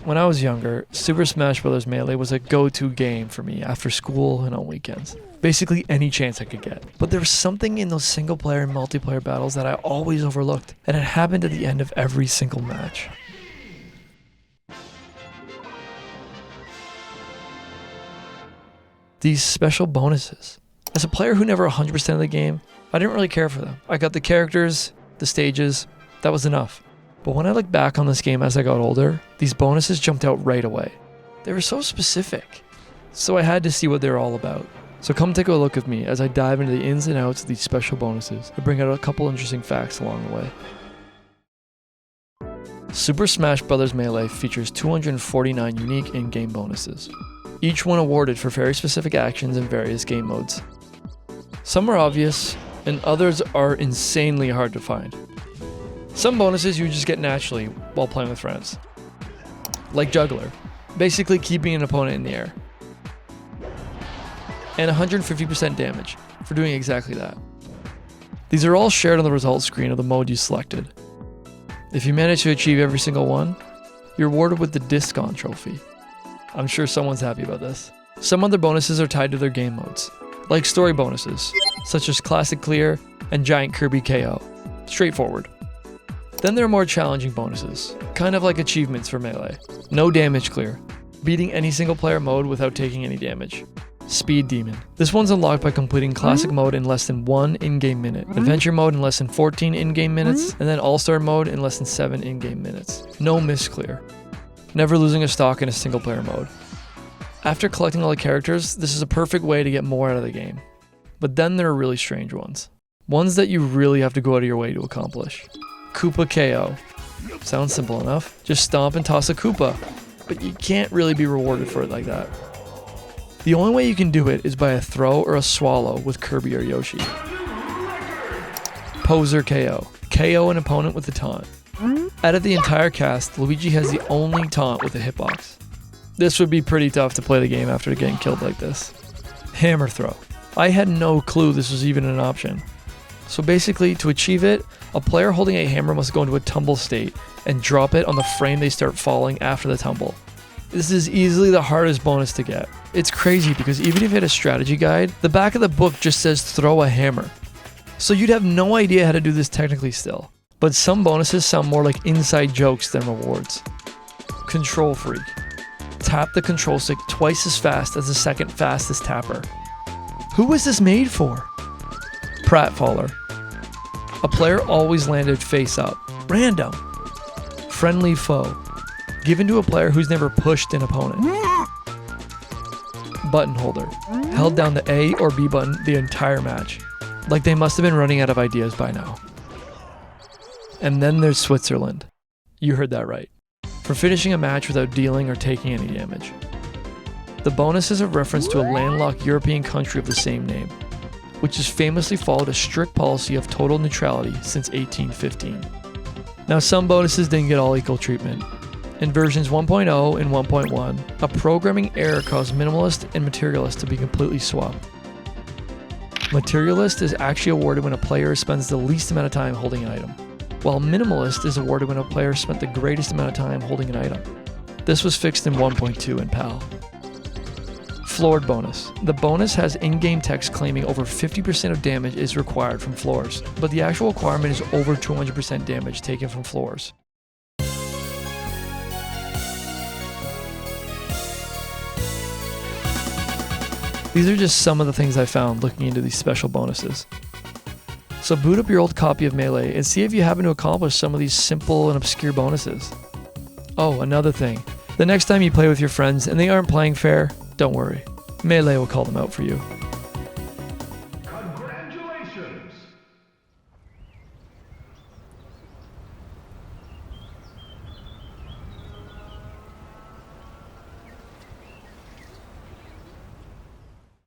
When I was younger, Super Smash Bros. Melee was a go-to game for me after school and on weekends. Basically any chance I could get. But there was something in those single-player and multiplayer battles that I always overlooked, and it happened at the end of every single match. These special bonuses. As a player who never 100% of the game, I didn't really care for them. I got the characters, the stages, that was enough. But when I look back on this game as I got older, these bonuses jumped out right away. They were so specific, so I had to see what they were all about. So come take a look with me as I dive into the ins and outs of these special bonuses and bring out a couple interesting facts along the way. Super Smash Bros. Melee features 249 unique in-game bonuses, each one awarded for very specific actions in various game modes. Some are obvious, and others are insanely hard to find. Some bonuses you just get naturally while playing with friends, like Juggler, basically keeping an opponent in the air, and 150% damage for doing exactly that. These are all shared on the results screen of the mode you selected. If you manage to achieve every single one, you're rewarded with the Discon trophy. I'm sure someone's happy about this. Some other bonuses are tied to their game modes, like story bonuses, such as Classic Clear and Giant Kirby KO. Straightforward. Then there are more challenging bonuses, kind of like achievements for Melee. No damage clear, beating any single player mode without taking any damage. Speed Demon. This one's unlocked by completing Classic mode in less than 1 in-game minute, Adventure mode in less than 14 in-game minutes, and then All-Star mode in less than 7 in-game minutes. No miss clear. Never losing a stock in a single player mode. After collecting all the characters, this is a perfect way to get more out of the game. But then there are really strange ones. Ones that you really have to go out of your way to accomplish. Koopa KO. Sounds simple enough. Just stomp and toss a Koopa. But you can't really be rewarded for it like that. The only way you can do it is by a throw or a swallow with Kirby or Yoshi. Poser KO. KO an opponent with a taunt. Out of the entire cast, Luigi has the only taunt with a hitbox. This would be pretty tough to play the game after getting killed like this. Hammer Throw. I had no clue this was even an option. So basically, to achieve it, a player holding a hammer must go into a tumble state and drop it on the frame they start falling after the tumble. This is easily the hardest bonus to get. It's crazy because even if you had a strategy guide, the back of the book just says throw a hammer. So you'd have no idea how to do this technically still. But some bonuses sound more like inside jokes than rewards. Control Freak. Tap the control stick twice as fast as the second fastest tapper. Who was this made for? Pratfaller. A player always landed face up. Random. Friendly Foe. Given to a player who's never pushed an opponent. Button Holder. Held down the A or B button the entire match. Like they must have been running out of ideas by now. And then there's Switzerland. You heard that right. For finishing a match without dealing or taking any damage. The bonus is a reference to a landlocked European country of the same name, which has famously followed a strict policy of total neutrality since 1815. Now some bonuses didn't get all equal treatment. In versions 1.0 and 1.1, a programming error caused Minimalist and Materialist to be completely swapped. Materialist is actually awarded when a player spends the least amount of time holding an item, while Minimalist is awarded when a player spent the greatest amount of time holding an item. This was fixed in 1.2 in PAL. Floored bonus. The bonus has in-game text claiming over 50% of damage is required from floors, but the actual requirement is over 200% damage taken from floors. These are just some of the things I found looking into these special bonuses. So boot up your old copy of Melee and see if you happen to accomplish some of these simple and obscure bonuses. Oh, another thing. The next time you play with your friends and they aren't playing fair, don't worry. Melee will call them out for you.